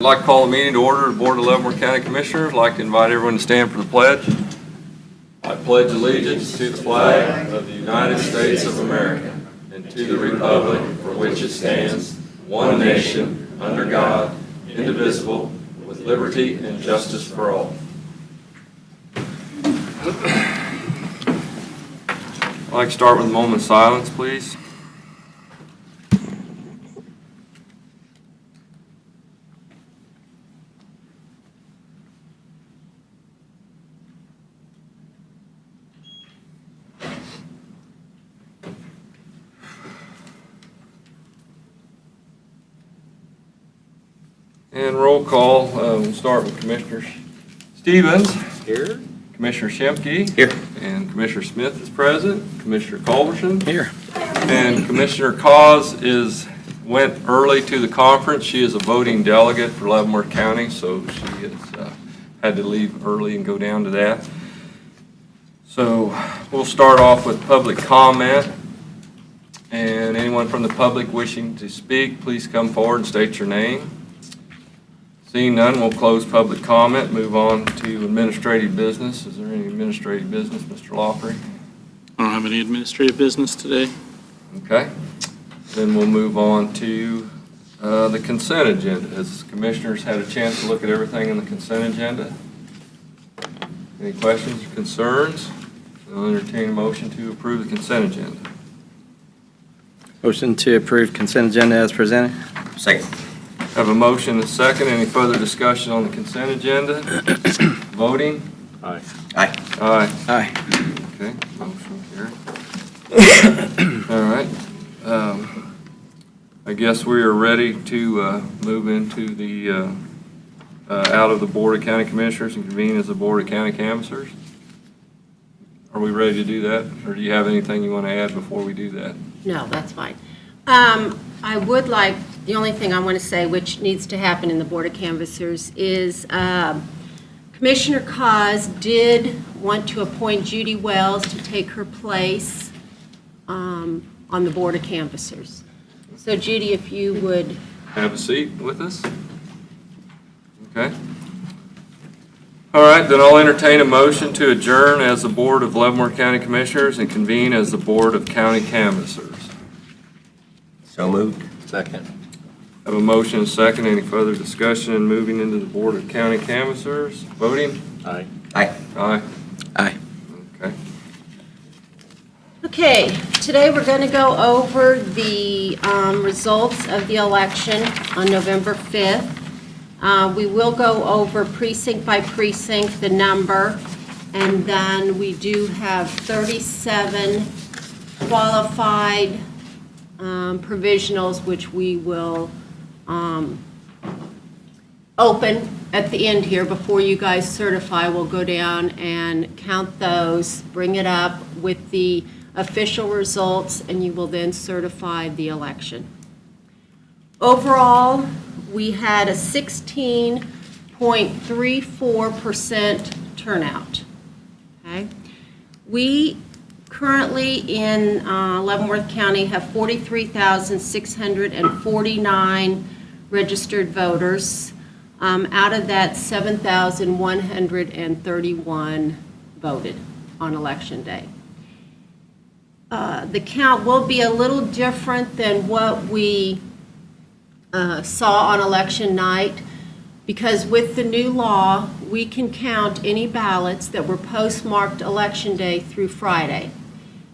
I'd like to call the meeting to order. The Board of Leavenworth County Commissioners. I'd like to invite everyone to stand for the pledge. I pledge allegiance to the flag of the United States of America and to the republic for which it stands, one nation, under God, indivisible, with liberty and justice for all. I'd like to start with a moment of silence, please. And roll call, we'll start with Commissioner Stiebens. Here. Commissioner SCHIMKE. Here. And Commissioner Smith is present. Commissioner Culbertson. Here. And Commissioner KAAZ went early to the conference. She is a voting delegate for Leavenworth County, so she has had to leave early and go down to that. So we'll start off with public comment. And anyone from the public wishing to speak, please come forward and state your name. Seeing none, we'll close public comment, move on to administrative business. Is there any administrative business, Mr. LOUGHRY? I don't have any administrative business today. Okay. Then we'll move on to the consent agenda. Has commissioners had a chance to look at everything in the consent agenda? Any questions or concerns? I'll entertain a motion to approve the consent agenda. Motion to approve consent agenda as presented. Second. Have a motion and a second. Any further discussion on the consent agenda? Voting? Aye. Aye. Aye. Aye. Okay, motion carried. All right. I guess we are ready to move into the out of the Board of County Commissioners and convene as the Board of County Canvassers. Are we ready to do that, or do you have anything you want to add before we do that? No, that's fine. I would like, the only thing I want to say, which needs to happen in the Board of Canvassers, is Commissioner KAAZ did want to appoint Judy Wells to take her place on the Board of Canvassers. So Judy, if you would Have a seat with us. Okay. All right, then I'll entertain a motion to adjourn as the Board of Leavenworth County Commissioners and convene as the Board of County Canvassers. So moved. Second. Have a motion and a second. Any further discussion in moving into the Board of County Canvassers? Voting? Aye. Aye. Aye. Aye. Okay. Okay, today we're going to go over the results of the election on November 5th. We will go over precinct by precinct, the number, and then we do have 37 qualified provisionals, which we will open at the end here before you guys certify. We'll go down and count those, bring it up with the official results, and you will then certify the election. Overall, we had a 16.34% turnout. Okay? We currently in Leavenworth County have 43,649 registered voters. Out of that, 7,131 voted on Election Day. The count will be a little different than what we saw on election night, because with the new law, we can count any ballots that were postmarked Election Day through Friday.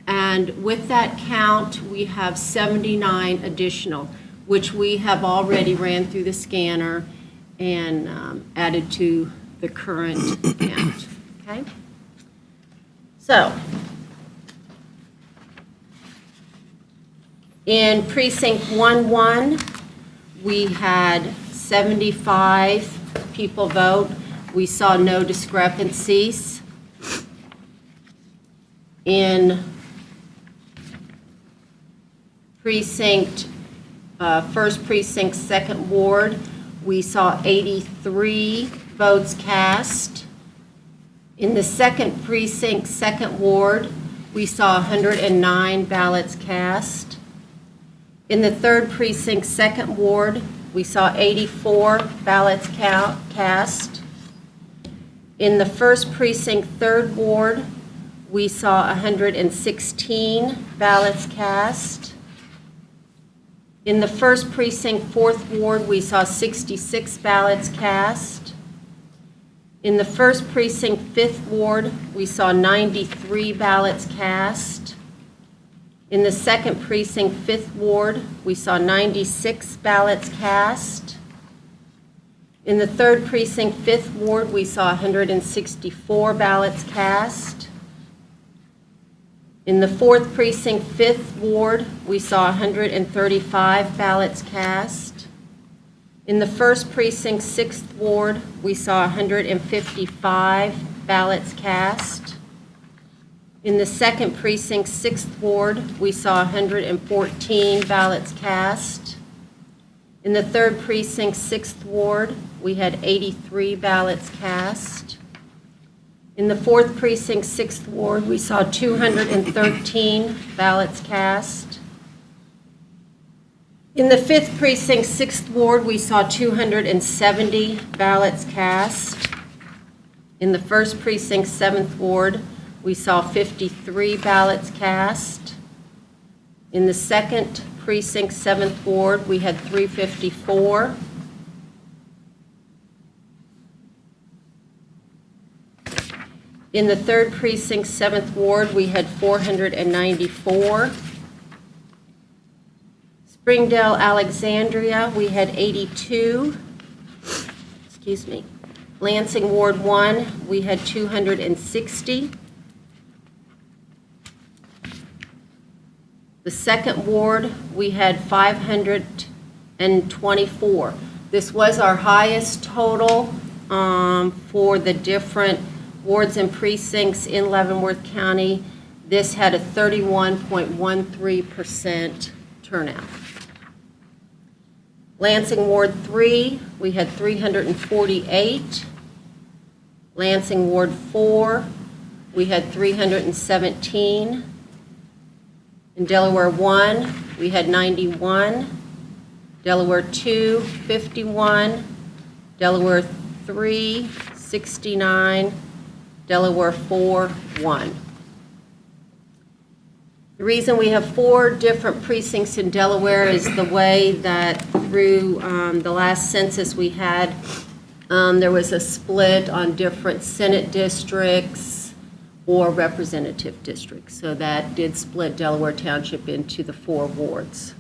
And with that count, we have 79 additional, which we have already ran through the scanner and added to the current count. Okay? So, in precinct 1-1, we had 75 people vote. We saw no discrepancies. In precinct, first precinct, second ward, we saw 83 votes cast. In the second precinct, second ward, we saw 109 ballots cast. In the third precinct, second ward, we saw 84 ballots cast. In the 1st Precinct, 3rd Ward, we saw 116 ballots cast. In the 1st Precinct, 4th Ward, we saw 66 ballots cast. In the 1st Precinct, 5th Ward, we saw 93 ballots cast. In the 2nd Precinct, 5th Ward, we saw 96 ballots cast. In the 3rd Precinct, 5th Ward, we saw 164 ballots cast. In the 4th Precinct, 5th Ward, we saw 135 ballots cast. In the 1st Precinct, 6th Ward, we saw 155 ballots cast. In the 2nd Precinct, 6th Ward, we saw 114 ballots cast. In the 3rd Precinct, 6th Ward, we had 83 ballots cast. In the 4th Precinct, 6th Ward, we saw 213 ballots cast. In the 5th Precinct, 6th Ward, we saw 270 ballots cast. In the 1st Precinct, 7th Ward, we saw 53 ballots cast. In the 2nd Precinct, 7th Ward, we had 354. In the 3rd Precinct, 7th Ward, we had 494. Springdale, Alexandria, we had 82. Excuse me. Lansing, Ward 1, we had 260. The 2nd Ward, we had 524. This was our highest total for the different wards and precincts in Leavenworth County. This had a 31.13% turnout. Lansing Ward 3, we had 348. Lansing Ward 4, we had 317. In Delaware 1, we had 91. Delaware 2, 51. Delaware 3, 69. Delaware 4, 1. The reason we have 4 different precincts in Delaware is the way that through the last census we had, there was a split on different Senate districts or representative districts. So that did split Delaware Township into the 4 wards.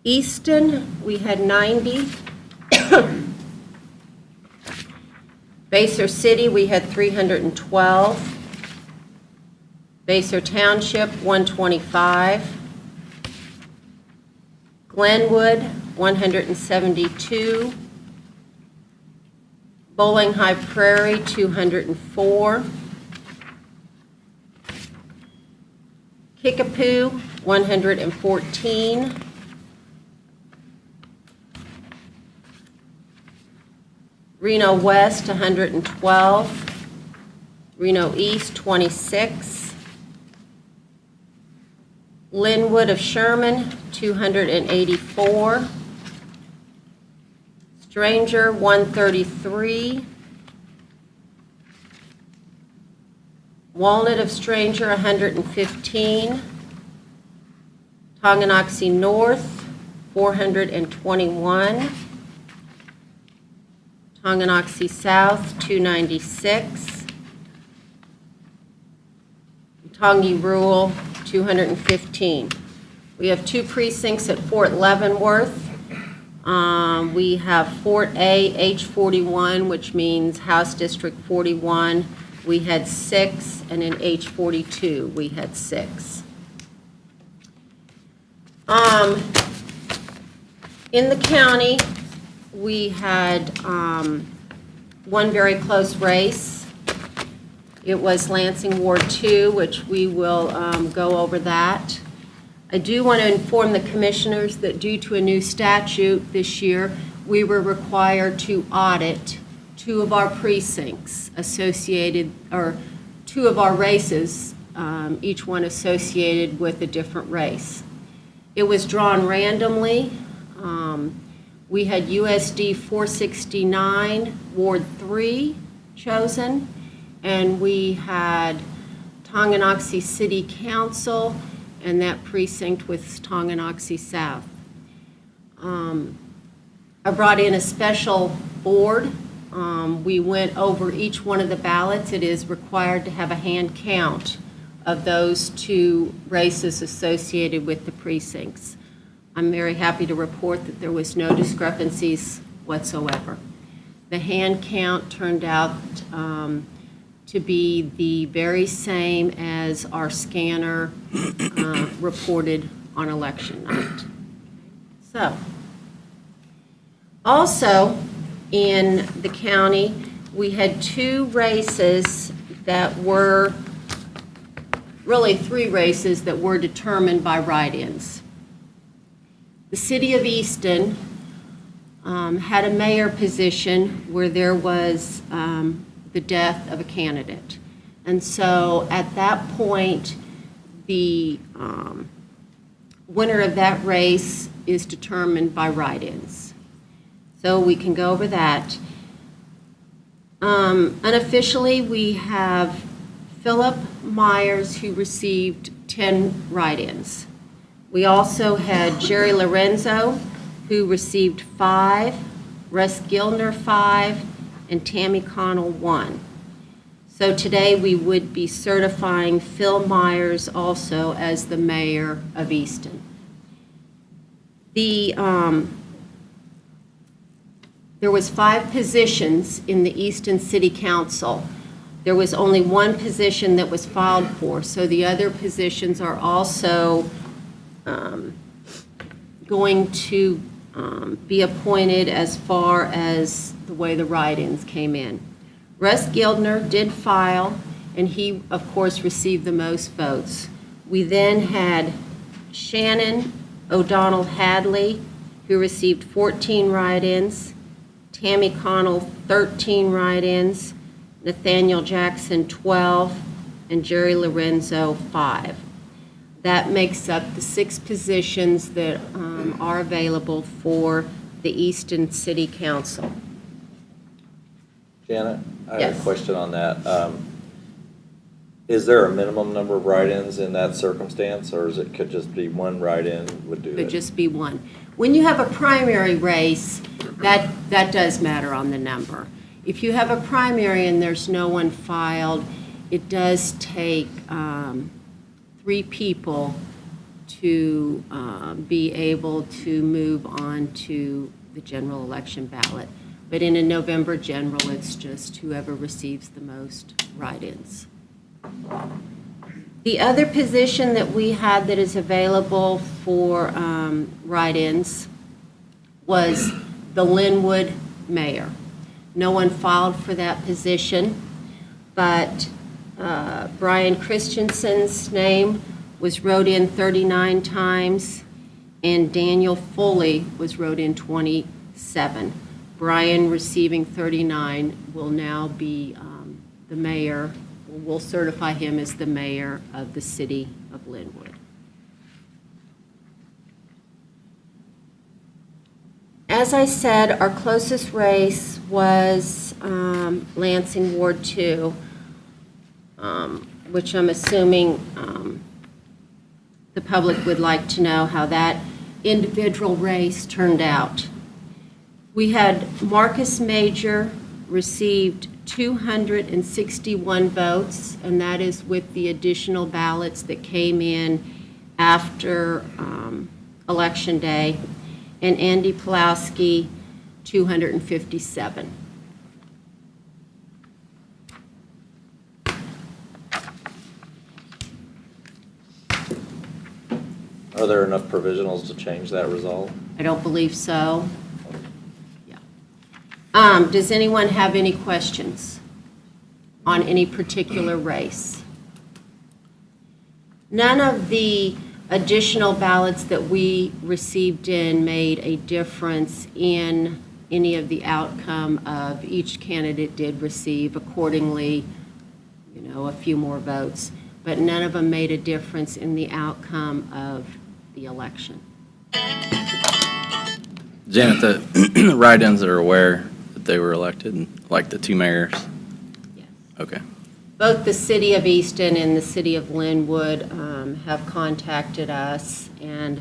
Easton, we had 90. Basehor City, we had 312. Basehor Township, 125. Glenwood, 172. Bowling High Prairie, 204. Kickapoo, 114. Reno West, 112. Reno East, 26. Linwood of Sherman, 284. Stranger, 133. Walnut of Stranger, 115. Tonganoxie North, 421. Tonganoxie South, 296. Tongi Rural, 215. We have 2 precincts at Fort Leavenworth. We have Fort A, H41, which means House District 41. We had 6, and in H42, we had 6. In the county, we had one very close race. It was Lansing Ward 2, which we will go over that. I do want to inform the commissioners that due to a new statute this year, we were required to audit 2 of our precincts associated, or 2 of our races, each one associated with a different race. It was drawn randomly. We had USD 469, Ward 3 chosen, and we had Tonganoxie City Council, and that precinct was Tonganoxie South. I brought in a special board. We went over each one of the ballots. It is required to have a hand count of those two races associated with the precincts. I'm very happy to report that there was no discrepancies whatsoever. The hand count turned out to be the very same as our scanner reported on election night. So, also in the county, we had two races that were, really three races that were determined by write-ins. The city of Easton had a mayor position where there was the death of a candidate. And so at that point, the winner of that race is determined by write-ins. So we can go over that. Unofficially, we have Philip Myers, who received 10 write-ins. We also had Jerry Lorenzo, who received 5, Russ Gildner 5, and Tammy Connell 1. So today we would be certifying Phil Myers also as the mayor of Easton. There was 5 positions in the Easton City Council. There was only one position that was filed for, so the other positions are also going to be appointed as far as the way the write-ins came in. Russ Gildner did file, and he, of course, received the most votes. We then had Shannon O'Donnell Hadley, who received 14 write-ins, Tammy Connell 13 write-ins, Nathaniel Jackson 12, and Jerry Lorenzo 5. That makes up the 6 positions that are available for the Easton City Council. Janet, I have Yes. a question on that. Is there a minimum number of write-ins in that circumstance, or is it could just be one write-in would do it? Could just be one. When you have a primary race, that does matter on the number. If you have a primary and there's no one filed, it does take 3 people to be able to move on to the general election ballot. But in a November general, it's just whoever receives the most write-ins. The other position that we had that is available for write-ins was the Linwood mayor. No one filed for that position, but Brian Christensen's name was wrote in 39 times, and Daniel Foley was wrote in 27. Brian, receiving 39, will now be the mayor. We'll certify him as the mayor of the city of Linwood. As I said, our closest race was Lansing Ward 2, which I'm assuming the public would like to know how that individual race turned out. We had Marcus Major received 261 votes, and that is with the additional ballots that came in after Election Day, and Andy Pulowski, 257. Are there enough provisionals to change that result? I don't believe so. Yeah. Does anyone have any questions on any particular race? None of the additional ballots that we received in made a difference in any of the outcome of each candidate did receive accordingly, a few more votes, but none of them made a difference in the outcome of the election. Janet, the write-ins are aware that they were elected, like the two mayors? Yes. Okay. Both the city of Easton and the city of Linwood have contacted us, and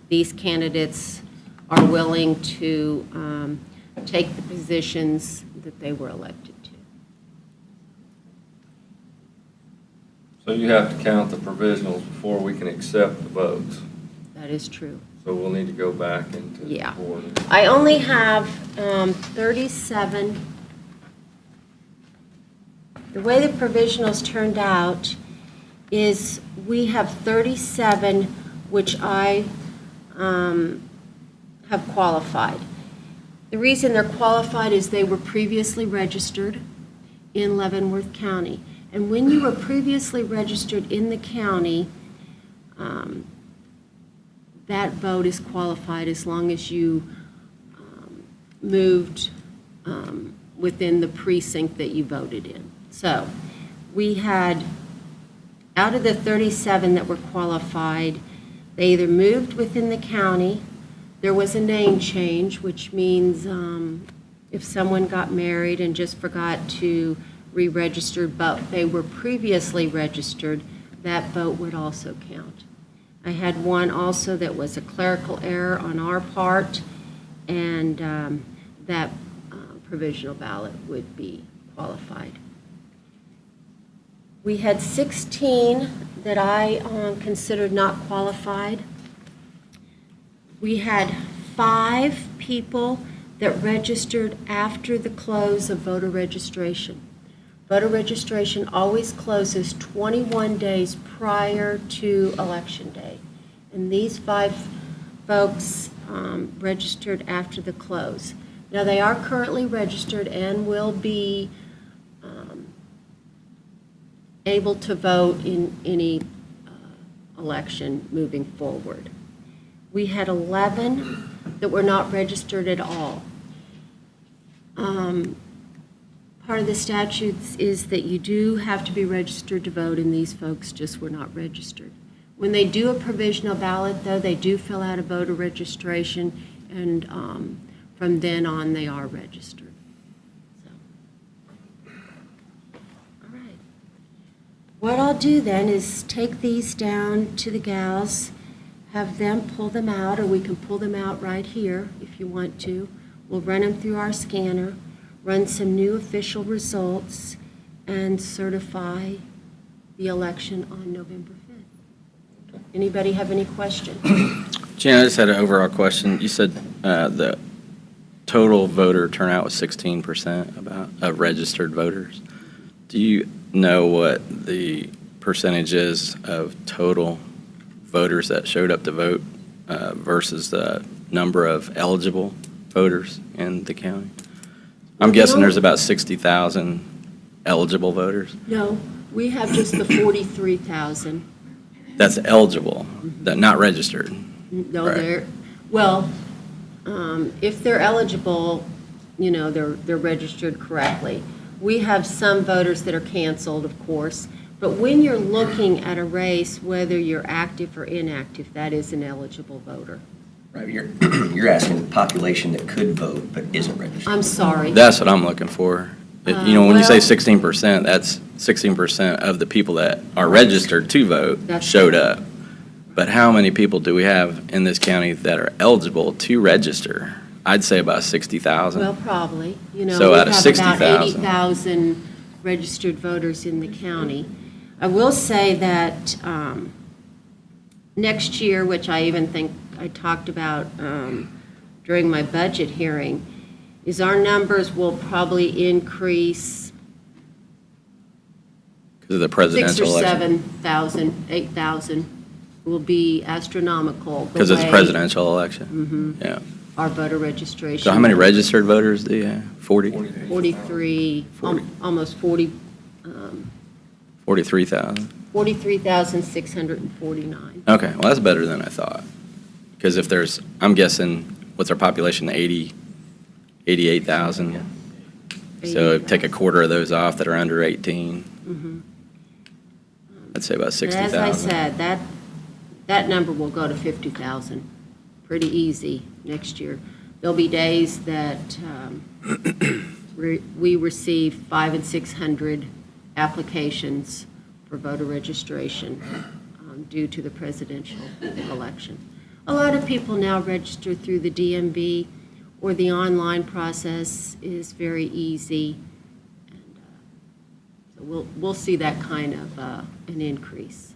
these candidates are willing to take the positions that they were elected to. So you have to count the provisionals before we can accept the votes. That is true. So we'll need to go back into the Yeah. board. I only have 37. The way the provisionals turned out is we have 37, which I have qualified. The reason they're qualified is they were previously registered in Leavenworth County. And when you were previously registered in the county, that vote is qualified as long as you moved within the precinct that you voted in. So we had, out of the 37 that were qualified, they either moved within the county, there was a name change, which means if someone got married and just forgot to re-register, but they were previously registered, that vote would also count. I had one also that was a clerical error on our part, and that provisional ballot would be qualified. We had 16 that I considered not qualified. We had 5 people that registered after the close of voter registration. Voter registration always closes 21 days prior to Election Day. And these 5 folks registered after the close. Now, they are currently registered and will be able to vote in any election moving forward. We had 11 that were not registered at all. Part of the statutes is that you do have to be registered to vote, and these folks just were not registered. When they do a provisional ballot, though, they do fill out a voter registration, and from then on, they are registered. So, all right. What I'll do then is take these down to the gals, have them pull them out, or we can pull them out right here if you want to. We'll run them through our scanner, run some new official results, and certify the election on November 5th. Anybody have any questions? Jan, I just had an overall question. You said the total voter turnout was 16% of registered voters. Do you know what the percentage is of total voters that showed up to vote versus the number of eligible voters in the county? I'm guessing there's about 60,000 eligible voters. No, we have just the 43,000. That's eligible, that not registered. No, Right. they're, well, if they're eligible, you know, they're registered correctly. We have some voters that are canceled, of course, but when you're looking at a race, whether you're active or inactive, that is an eligible voter. Right, you're asking the population that could vote but isn't registered. I'm sorry. That's what I'm looking for. You know, when you say well- 16%, that's 16% of the people that are registered to vote That's showed right. up. But how many people do we have in this county that are eligible to register? I'd say about 60,000. Well, probably. You know, So we out of have about 60,000. 80,000 registered voters in the county. I will say that next year, which I even think I talked about during my budget hearing, is our numbers will probably increase Because of the 6 presidential or election. 7,000, 8,000 will be astronomical. Because it's a the way presidential election. Yeah. Our voter registration. So how many registered voters do you have? 40? 43, 40. almost 40, 43,000? 43,649. Okay, well, that's better than I thought. Because if there's, I'm guessing, what's our population, 88,000? So take a quarter of those off that are under 18. I'd say about But 60,000. as I said, that number will go to 50,000 pretty easy next year. There'll be days that we receive 500 and 600 applications for voter registration due to the presidential election. A lot of people now register through the DMV, or the online process is very easy. And so we'll see that kind of an increase.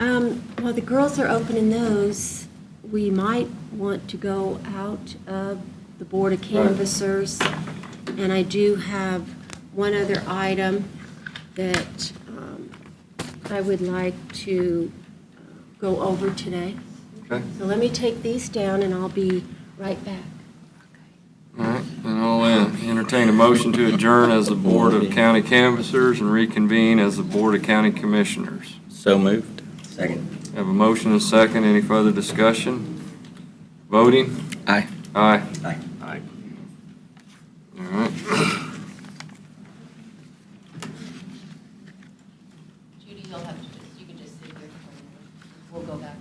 While the girls are opening those, we might want to go out of the Board of Canvassers. And I do have one other item that I would like to go over today. Okay. So let me take these down and I'll be right back. All right, and I'll entertain a motion to adjourn as the Board of County Canvassers and reconvene as the Board of County Commissioners. So moved. Second. Have a motion and a second. Any further discussion? Voting? Aye. Aye. Aye. Aye. All right. Judy, you'll have to you can just sit here. We'll go back.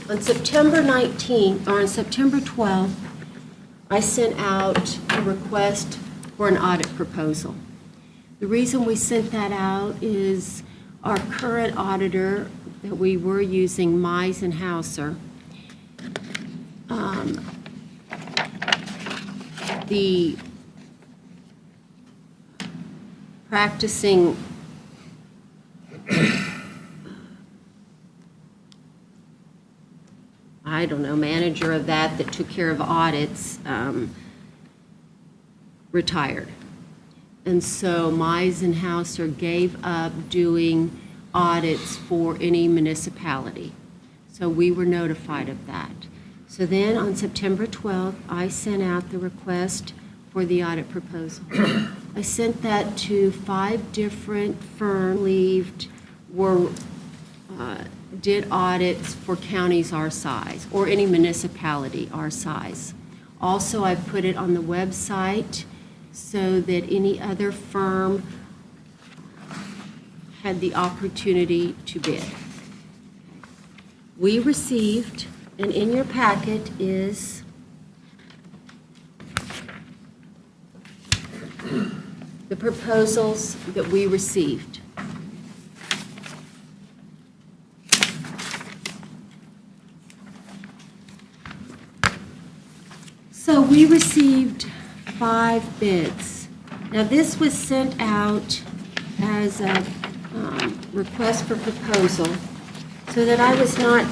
On September 19th, or on September 12th, I sent out a request for an audit proposal. The reason we sent that out is our current auditor that we were using, Mize and Hauser, the practicing manager of that took care of audits, retired. And so Mize and Hauser gave up doing audits for any municipality. So we were notified of that. So then on September 12th, I sent out the request for the audit proposal. I sent that to 5 different firms, believed were did audits for counties our size, or any municipality our size. Also, I put it on the website so that any other firm had the opportunity to bid. We received, and in your packet is the proposals that we received. So we received 5 bids. Now, this was sent out as a request for proposal, so that I was not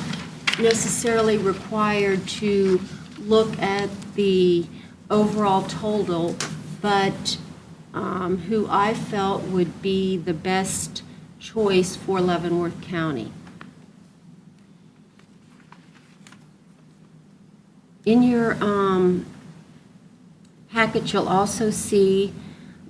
necessarily required to look at the overall total, but who I felt would be the best choice for Leavenworth County. In your packet, you'll also see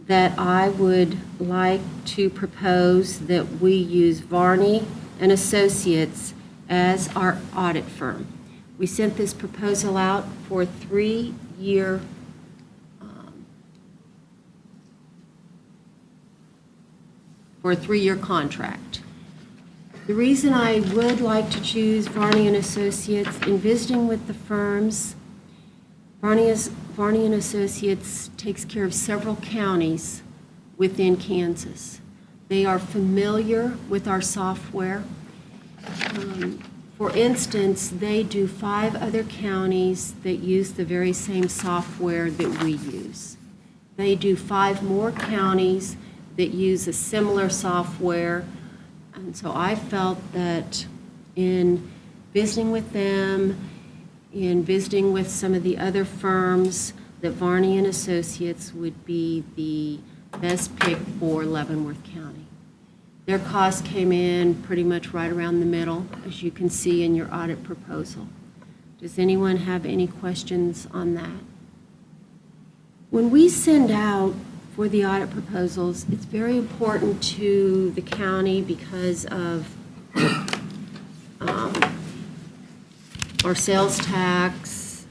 that I would like to propose that we use Varney and Associates as our audit firm. We sent this proposal out for a 3-year contract. The reason I would like to choose Varney and Associates, in visiting with the firms, Varney and Associates takes care of several counties within Kansas. They are familiar with our software. For instance, they do 5 other counties that use the very same software that we use. They do 5 more counties that use a similar software. And so I felt that in visiting with them, in visiting with some of the other firms, that Varney and Associates would be the best pick for Leavenworth County. Their cost came in pretty much right around the middle, as you can see in your audit proposal. Does anyone have any questions on that? When we send out for the audit proposals, it's very important to the county because of our sales tax,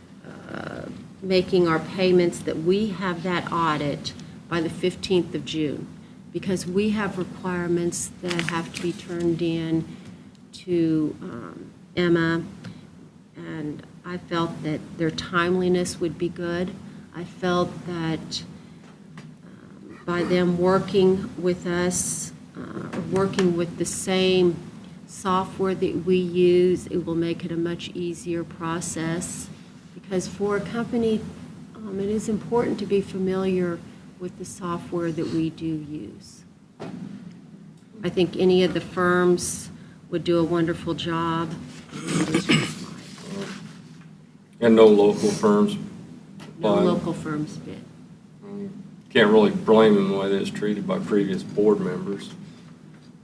making our payments, that we have that audit by the 15th of June, because we have requirements that have to be turned in to Emma, and I felt that their timeliness would be good. I felt that by them working with us, working with the same software that we use, it will make it a much easier process. Because for a company, it is important to be familiar with the software that we do use. I think any of the firms would do a wonderful job. And no local firms No apply. local firms bid. Can't really blame them the way they was treated by previous board members.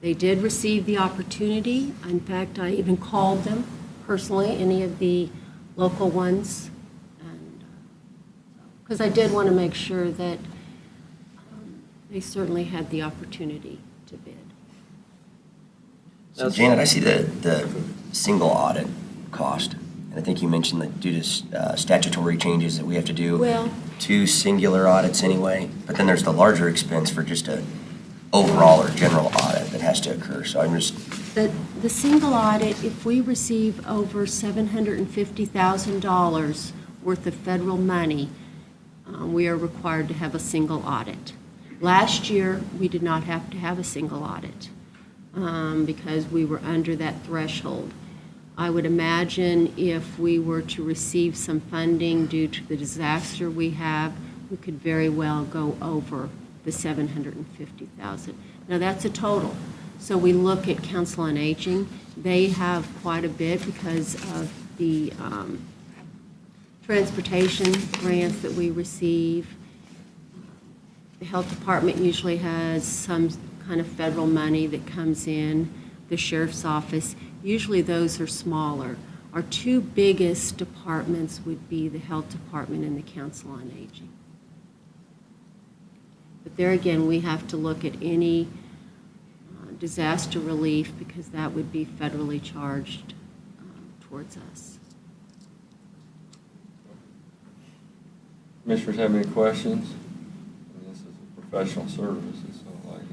They did receive the opportunity. In fact, I even called them personally, any of the local ones, because I did want to make sure that they certainly had the opportunity to bid. So Janet, I see the single audit cost, and I think you mentioned that due to statutory changes that we have to do Well, 2 singular audits anyway, but then there's the larger expense for just a overall or general audit that has to occur. So I'm just, the single audit, if we receive over $750,000 worth of federal money, we are required to have a single audit. Last year, we did not have to have a single audit because we were under that threshold. I would imagine if we were to receive some funding due to the disaster we have, we could very well go over the $750,000. Now, that's a total. So we look at Council on Aging. They have quite a bit because of the transportation grants that we receive. The Health Department usually has some kind of federal money that comes in. The Sheriff's Office, usually those are smaller. Our 2 biggest departments would be the Health Department and the Council on Aging. But there again, we have to look at any disaster relief because that would be federally charged towards us. Commissioners have any questions? This is a professional service, it's not like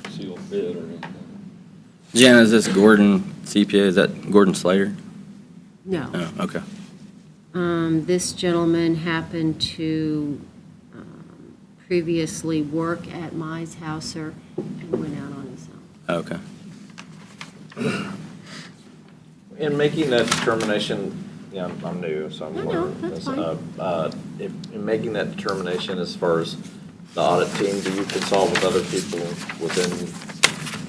a sealed bid or anything. Jan, is this Gordon CPA, is that Gordon Slater? No. Oh, okay. This gentleman happened to previously work at Meishauser and went out on his own. Okay. In making that determination, I'm new, so I'm No, learning that's this. fine. In making that determination as far as the audit team, do you consult with other people within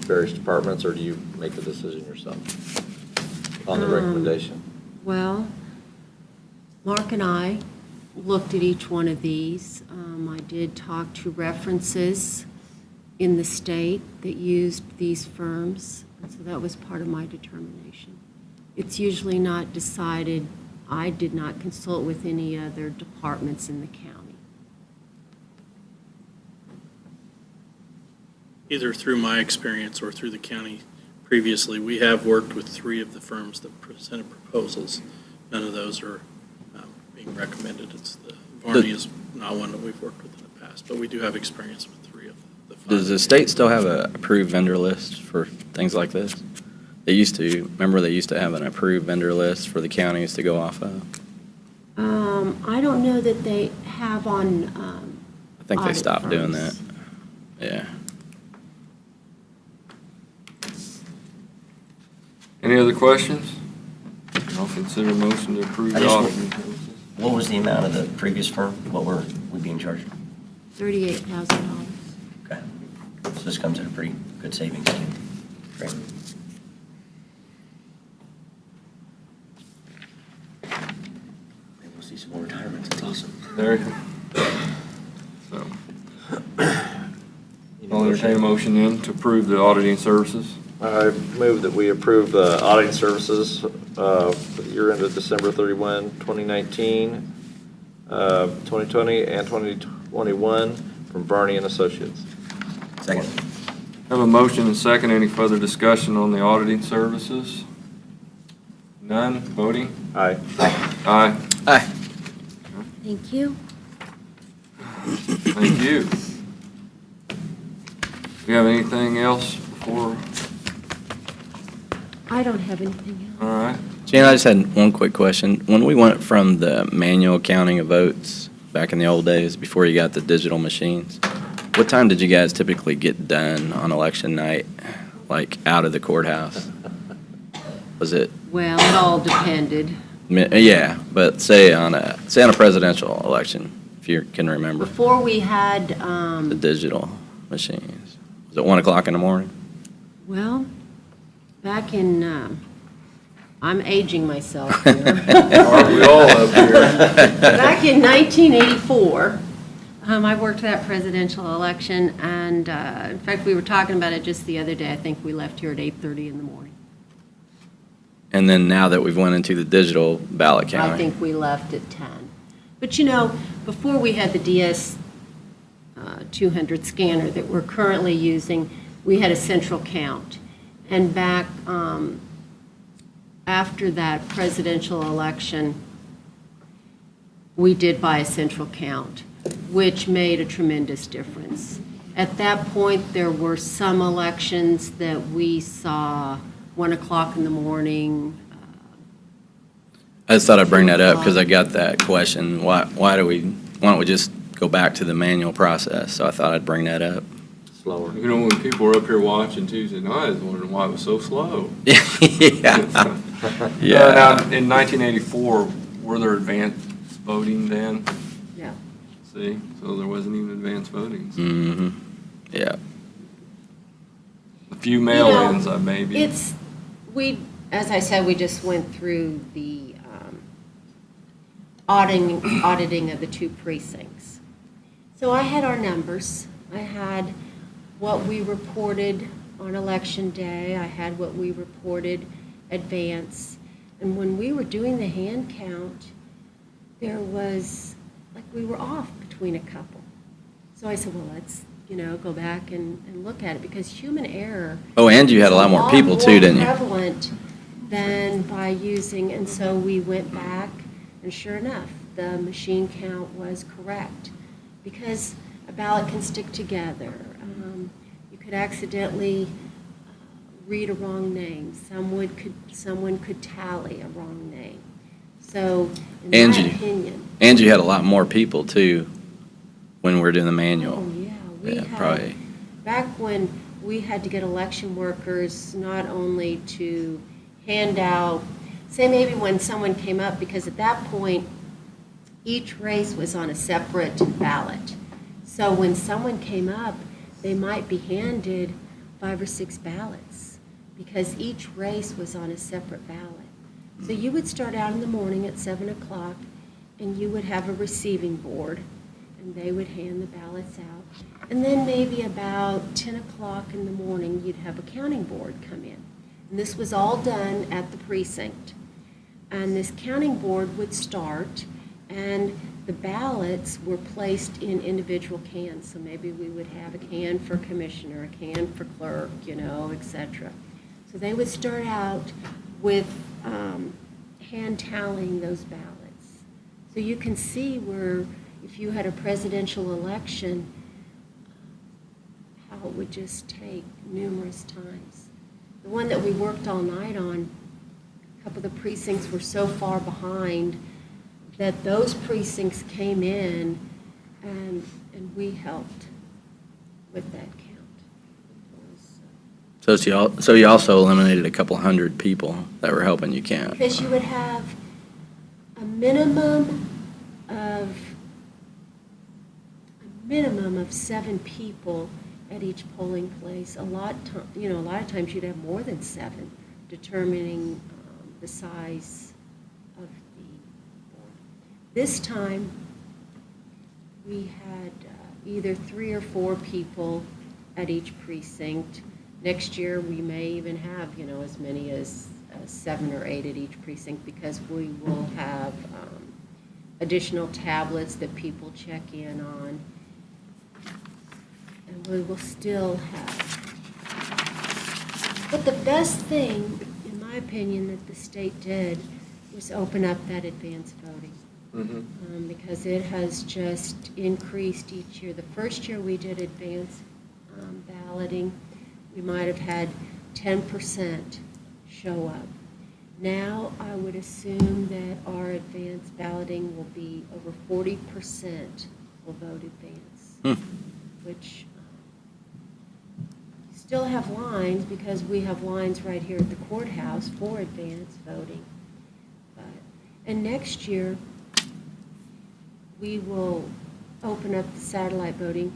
various departments, or do you make the decision yourself on the recommendation? Well, Mark and I looked at each one of these. I did talk to references in the state that used these firms, and so that was part of my determination. It's usually not decided. I did not consult with any other departments in the county. Either through my experience or through the county previously, we have worked with 3 of the firms that presented proposals. None of those are being recommended. It's the Varney is not one that we've worked with in the past, but we do have experience with 3 of the 5. Does the state still have an approved vendor list for things like this? They used to. Remember, they used to have an approved vendor list for the counties to go off of? I don't know that they have on I think they audit stopped doing that. firms. Yeah. Any other questions? I'll consider a motion to approve I the just- auditing services. what was the amount of the previous firm? What were we being charged? $38,000. Okay. So this comes at a pretty good savings too. Great. Maybe we'll see some more retirements. That's awesome. There you go. So, I'll entertain a motion then to approve the auditing services. I move that we approve the auditing services for the year ended December 31, 2019, 2020, and 2021 from Varney and Associates. None, voting? Aye. Aye. Aye. Thank you. Thank you. Do you have anything else before? I don't have anything All else. right. Jan, I just had one quick question. When we went from the manual counting of votes back in the old days, before you got the digital machines, what time did you guys typically get done on election night, like out of the courthouse? Was it, Well, it all depended. yeah, but say on a presidential election, if you can remember, Before we had, the digital machines. Was it 1 o'clock in the morning? well, back in, I'm aging myself here. Aren't we all up here? Back in 1984, I worked that presidential election, and in fact, we were talking about it just the other day. I think we left here at 8:30 in the morning. And then now that we've went into the digital ballot I counting. think we left at 10. But you know, before we had the DS 200 scanner that we're currently using, we had a central count. And back after that presidential election, we did buy a central count, which made a tremendous difference. At that point, there were some elections that we saw 1 o'clock in the morning. I just thought I'd bring that up because I got that question. Why don't we just go back to the manual process? So I thought I'd bring that up. Slower. You know, when people were up here watching Tuesday night, I was wondering why it was so slow. Yeah. Now, in 1984, were there advanced voting then? Yeah. See, so there wasn't even advanced voting. Mm-hmm. Yeah. A few mail-ins, maybe. As I said, we just went through the auditing of the 2 precincts. So I had our numbers. I had what we reported on election day. I had what we reported advance. And when we were doing the hand count, there was, like, we were off between a couple. So I said, well, let's, go back and look at it, because human error. Oh, and you had a lot more people too, didn't you? Prevalent than by using, and so we went back, and sure enough, the machine count was correct. Because a ballot can stick together. You could accidentally read a wrong name. Someone could tally a wrong name. So, in my opinion. And you had a lot more people too when we were doing the manual. Oh, yeah. We Yeah, had, probably. back when we had to get election workers not only to hand out, say maybe when someone came up, because at that point, each race was on a separate ballot. So when someone came up, they might be handed 5 or 6 ballots, because each race was on a separate ballot. So you would start out in the morning at 7 o'clock, and you would have a receiving board, and they would hand the ballots out. And then maybe about 10 o'clock in the morning, you'd have a counting board come in. And this was all done at the precinct. And this counting board would start, and the ballots were placed in individual cans. So maybe we would have a can for commissioner, a can for clerk, et cetera. So they would start out with hand tallying those ballots. So you can see where, if you had a presidential election, how it would just take numerous times. The one that we worked all night on, a couple of the precincts were so far behind that those precincts came in and we helped with that count. So you also eliminated a couple hundred people that were helping you count. Because you would have a minimum of 7 people at each polling place. A lot of times you'd have more than 7, determining the size of the board. This time, we had either 3 or 4 people at each precinct. Next year, we may even have, as many as 7 or 8 at each precinct, because we will have additional tablets that people check in on. And we will still have. But the best thing, in my my opinion, that the state did was open up that advanced voting. Because it has just increased each year. The first year we did advanced balloting, we might have had 10% show up. Now, I would assume that our advanced balloting will be over 40% will vote advance, which still have lines because we have lines right here at the courthouse for advanced voting. And next year, we will open up the satellite voting.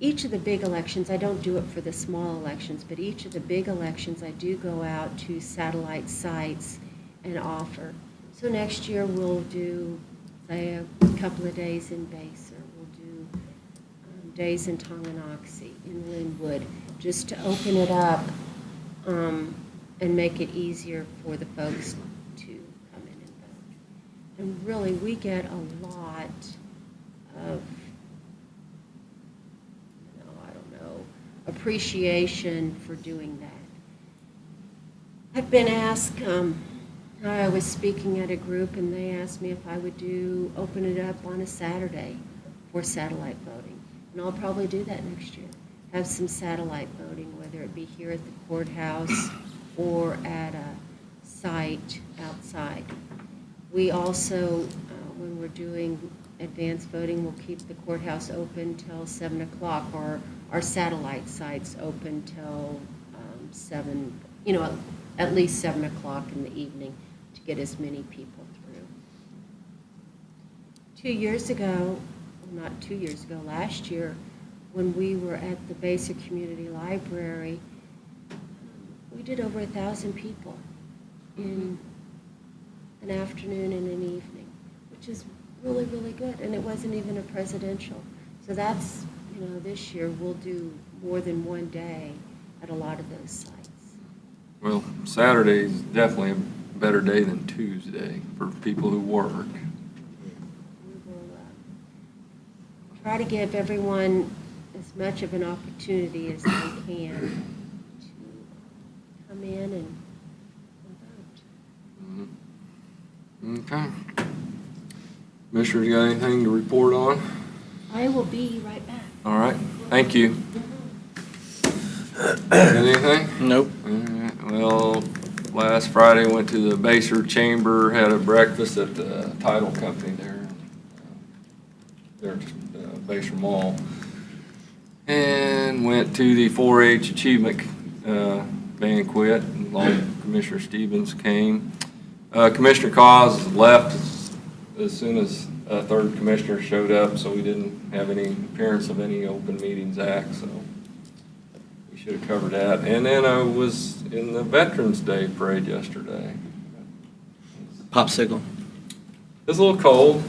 Each of the big elections, I don't do it for the small elections, but each of the big elections, I do go out to satellite sites and offer. So next year, we'll do, say, a couple of days in Baser. We'll do days in Tonganoxie, in Linwood, just to open it up and make it easier for the folks to come in and vote. And really, we get a lot of, appreciation for doing that. I've been asked, I was speaking at a group and they asked me if I would open it up on a Saturday for satellite voting. And I'll probably do that next year. Have some satellite voting, whether it be here at the courthouse or at a site outside. We also, when we're doing advanced voting, we'll keep the courthouse open till 7 o'clock, or our satellite sites open till 7, at least 7 o'clock in the evening to get as many people through. 2 years ago, well, not 2 years ago, last year, when we were at the Baser Community Library, we did over 1,000 people in an afternoon and an evening, which is really, really good. And it wasn't even a presidential. So that's, this year we'll do more than one day at a lot of those sites. Well, Saturday is definitely a better day than Tuesday for people who work. We will try to give everyone as much of an opportunity as they can to come in and vote. Okay. Commissioners, got anything to report on? I will be right back. All right, thank you. Anything? Nope. All right. Well, last Friday, went to the Baser Chamber, had a breakfast at the title company there at Baser Mall, and went to the 4-H achievement banquet. Along Commissioner Stevens came. Commissioner KAAZ left as soon as third commissioner showed up, so we didn't have any appearance of any Open Meetings Act, so we should have covered that. And then I was in the Veterans Day parade yesterday. Popsicle. It was a little cold,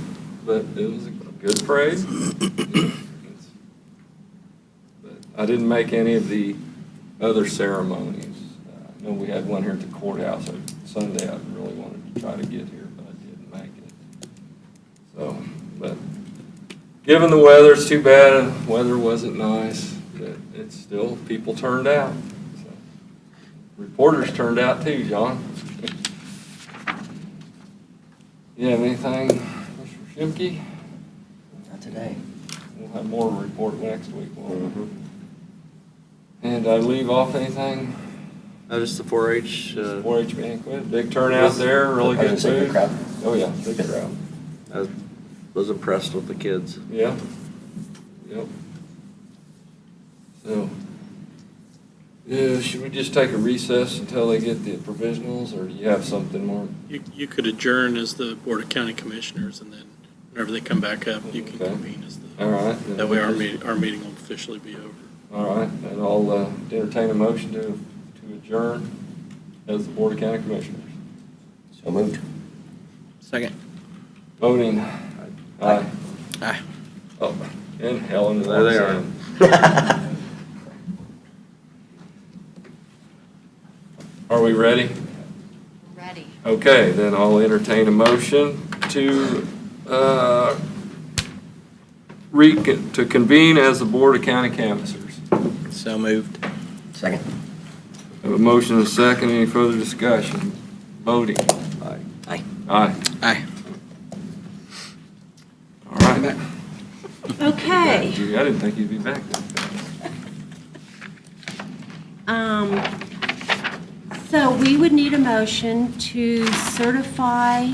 but it was a good parade. But I didn't make any of the other ceremonies. I know we had one here at the courthouse on Sunday. I really wanted to try to get here, but I didn't make it. So, but given the weather, it's too bad the weather wasn't nice, but it's still, people turned out. So, reporters turned out too, John. You have anything, Mr. Schimke? Not today. We'll have more to report next week. And I leave off anything? Just the 4-H. 4-H banquet, big turnout there, really good food. Crowd. Oh, yeah, big crowd. I was impressed with the kids. Yeah. Yep. So, yeah, should we just take a recess until they get the provisionals, or do you have something more? You could adjourn as the Board of County Commissioners, and then whenever they come back up, you can Okay. convene as the, All right. that way our meeting will officially be over. All right, and I'll entertain a motion to adjourn as the Board of County Commissioners. So moved. Second. Voting. Aye. Aye. Oh, and Helen. There they are. Are we ready? Ready. Okay, then I'll entertain a motion to convene as the Board of County Canvassers. So moved. Second. Have a motion and a second. Any further discussion? Voting. Aye. Aye. Aye. Aye. All right. Okay. Judy, I didn't think you'd be back that fast. So we would need a motion to certify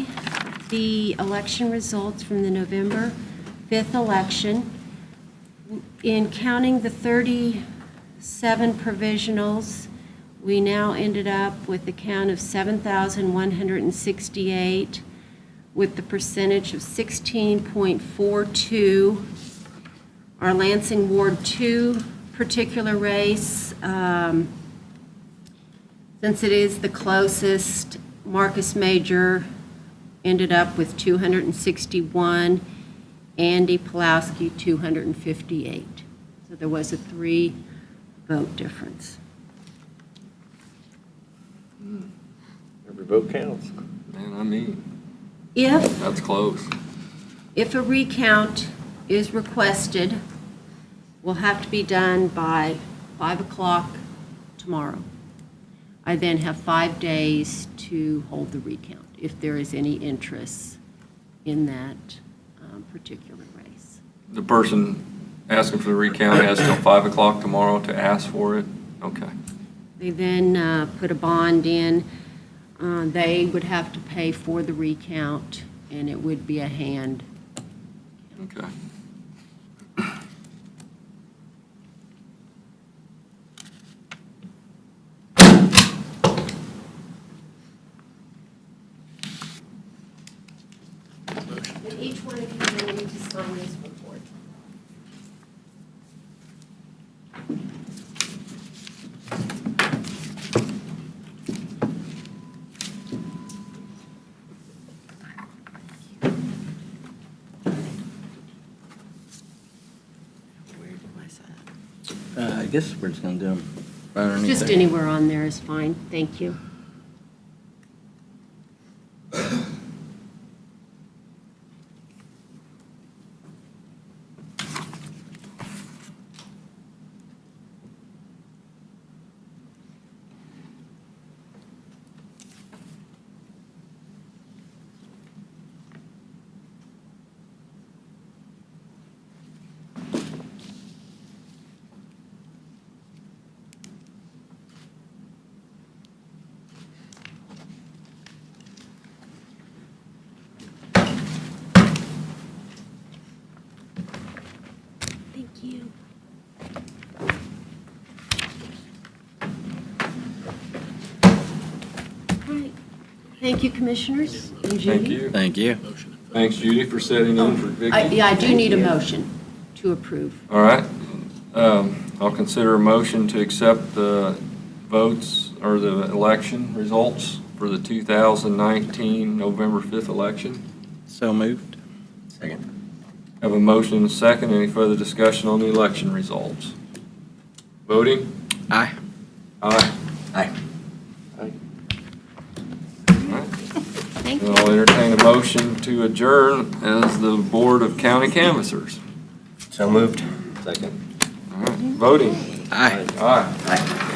the election results from the November 5th election. In counting the 37 provisionals, we now ended up with a count of 7,168 with the percentage of 16.42. Our Lansing Ward 2 particular race, since it is the closest, Marcus Major ended up with 261, Andy Pulowski 258. So there was a 3-vote difference. Every vote counts. Man, I mean, If that's close. a recount is requested, will have to be done by 5 o'clock tomorrow. I then have 5 days to hold the recount, if there is any interest in that particular race. The person asking for the recount has till 5 o'clock tomorrow to ask for it? Okay. They then put a bond in. They would have to pay for the recount, and it would be a hand. Okay. And each one of you will need to sign this report. I guess we're just gonna do them right underneath Just there. anywhere on there is fine, thank you. Thank you. All right. Thank you, Commissioners. And Judy. Thank you. Thank you. Motion. Thanks, Judy, for setting in for Vicky. Yeah, I do need a motion to approve. All right. I'll consider a motion to accept the votes or the election results for the 2019 November 5th election. So moved. Second. Have a motion and a second. Any further discussion on the election results? Voting? Aye. Aye. Aye. All right. Thank And you. I'll entertain a motion to adjourn as the Board of County Canvassers. So moved. Second. All right. Voting? Aye. Aye. Aye.